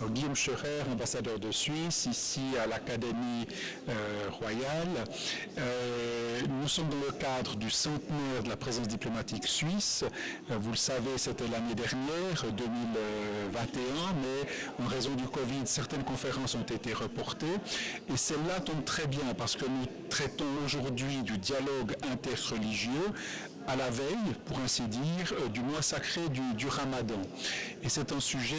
Guillaume Scherer, ambassadeur de Suisse, ici à l'Académie royale. Nous sommes dans le cadre du centenaire de la présence diplomatique suisse. Vous le savez, c'était l'année dernière, 2021, mais en raison du Covid, certaines conférences ont été reportées. Et celle-là tombe très bien parce que nous traitons aujourd'hui du dialogue interreligieux à la veille, pour ainsi dire, du mois sacré du Ramadan. Et c'est un sujet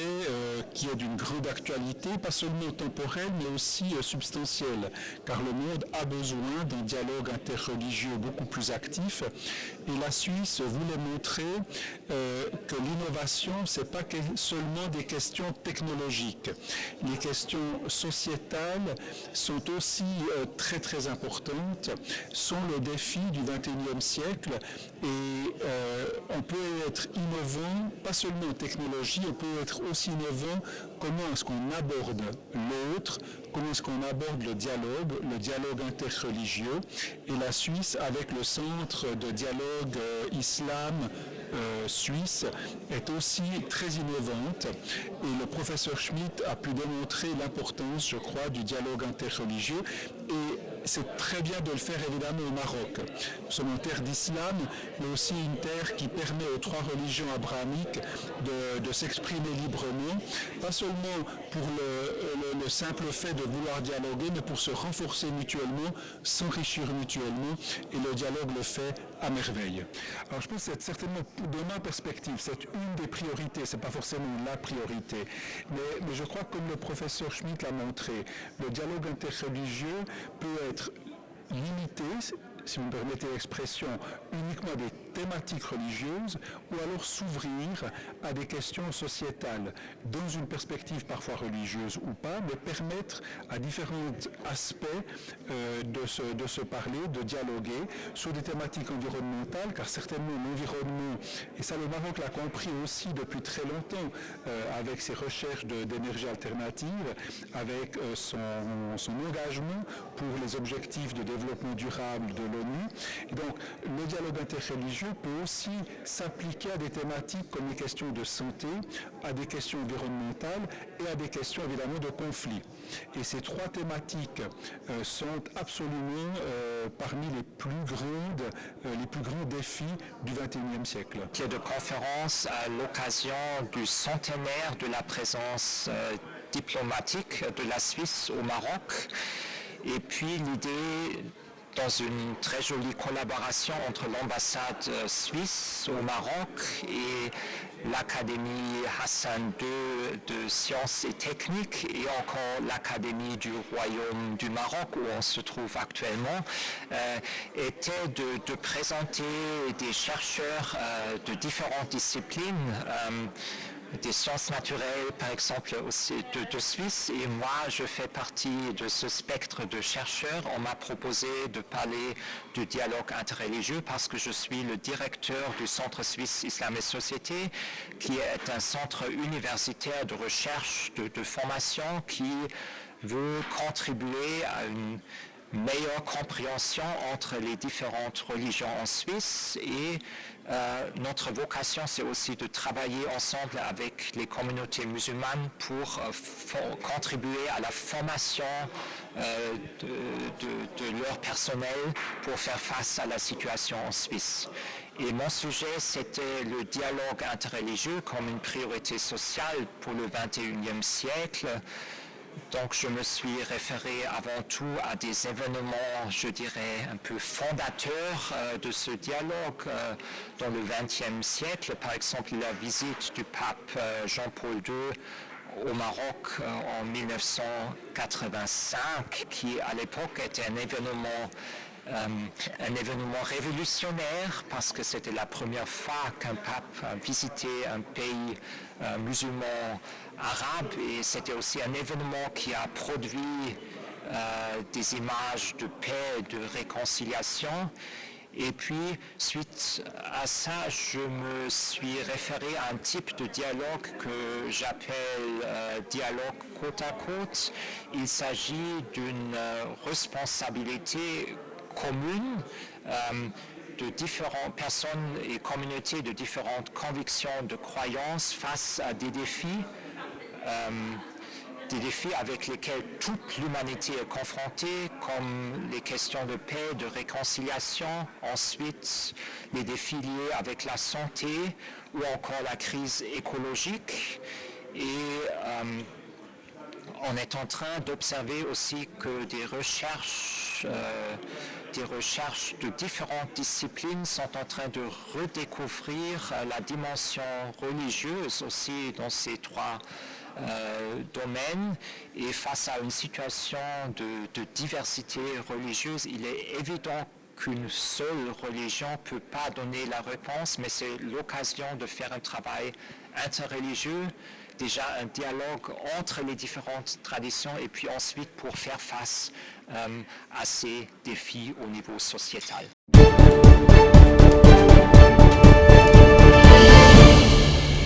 qui est d'une grande actualité, pas seulement temporelle, mais aussi substantielle, car le monde a besoin d'un dialogue interreligieux beaucoup plus actif. Et la Suisse voulait montrer que l'innovation, ce n'est pas seulement des questions technologiques. Les questions sociétales sont aussi très très importantes, sont le défi du XXIe siècle. Et on peut être innovant, pas seulement en technologie, on peut être aussi innovant comment est-ce qu'on aborde l'autre, comment est-ce qu'on aborde le dialogue interreligieux. Et la Suisse, avec le centre de dialogue islam suisse, est aussi très innovante. Et le professeur Schmitt a pu démontrer l'importance, je crois, du dialogue interreligieux. Et c'est très bien de le faire évidemment au Maroc. Nous sommes en terre d'islam, mais aussi une terre qui permet aux trois religions abrahamiques de s'exprimer librement, pas seulement pour le simple fait de vouloir dialoguer, mais pour se renforcer mutuellement, s'enrichir mutuellement, et le dialogue le fait à merveille. Alors je pense que c'est certainement, de ma perspective, c'est une des priorités, c'est pas forcément la priorité, mais je crois que comme le professeur Schmitt l'a montré, le dialogue interreligieux peut être limité, si vous me permettez l'expression, uniquement des thématiques religieuses, ou alors s'ouvrir à des questions sociétales, dans une perspective parfois religieuse ou pas, mais permettre à différents aspects de se parler, de dialoguer sur des thématiques environnementales, car certainement l'environnement, et ça le Maroc l'a compris aussi depuis très longtemps, avec ses recherches d'énergie alternative, avec son engagement pour les objectifs de développement durable de l'ONU. Et donc, le dialogue interreligieux peut aussi s'appliquer à des thématiques comme les questions de santé, à des questions environnementales et à des questions évidemment de conflit. Et ces trois thématiques sont absolument parmi les plus grands défis du XXIe siècle. De conférence à l'occasion du centenaire de la présence diplomatique de la Suisse au Maroc. Et puis l'idée, dans une très jolie collaboration entre l'ambassade suisse au Maroc et l'Académie Hassan II de sciences et techniques et encore l'Académie du Royaume du Maroc où on se trouve actuellement, était de présenter des chercheurs de différentes disciplines, des sciences naturelles, par exemple, aussi de Suisse. Et moi, je fais partie de ce spectre de chercheurs. On m'a proposé de parler du dialogue interreligieux parce que je suis le directeur du Centre Suisse Islam et Société, qui est un centre universitaire de recherche, de formation, qui veut contribuer à une meilleure compréhension entre les différentes religions en Suisse et notre vocation c'est aussi de travailler ensemble avec les communautés musulmanes pour contribuer à la formation de leur personnel pour faire face à la situation en Suisse. Et mon sujet, c'était le dialogue interreligieux comme une priorité sociale pour le XXIe siècle. Donc je me suis référé avant tout à des événements, je dirais, un peu fondateurs de ce dialogue dans le XXe siècle. Par exemple, la visite du pape Jean-Paul II au Maroc en 1985, qui à l'époque était un événement révolutionnaire parce que c'était la première fois qu'un pape visitait un pays musulman arabe et c'était aussi un événement qui a produit des images de paix, de réconciliation. Et puis, suite à ça, je me suis référé à un type de dialogue que j'appelle dialogue côte à côte. Il s'agit d'une responsabilité commune de différentes personnes et communautés de différentes convictions, de croyances face à des défis des défis avec lesquels toute l'humanité est confrontée, comme les questions de paix, de réconciliation, ensuite les défis liés avec la santé ou encore la crise écologique. Et on est en train d'observer aussi que des recherches de différentes disciplines sont en train de redécouvrir la dimension religieuse aussi dans ces trois domaines. Et face à une situation de diversité religieuse, il est évident qu'une seule religion ne peut pas donner la réponse, mais c'est l'occasion de faire un travail interreligieux, déjà un dialogue entre les différentes traditions et puis ensuite pour faire face à ces défis au niveau sociétal.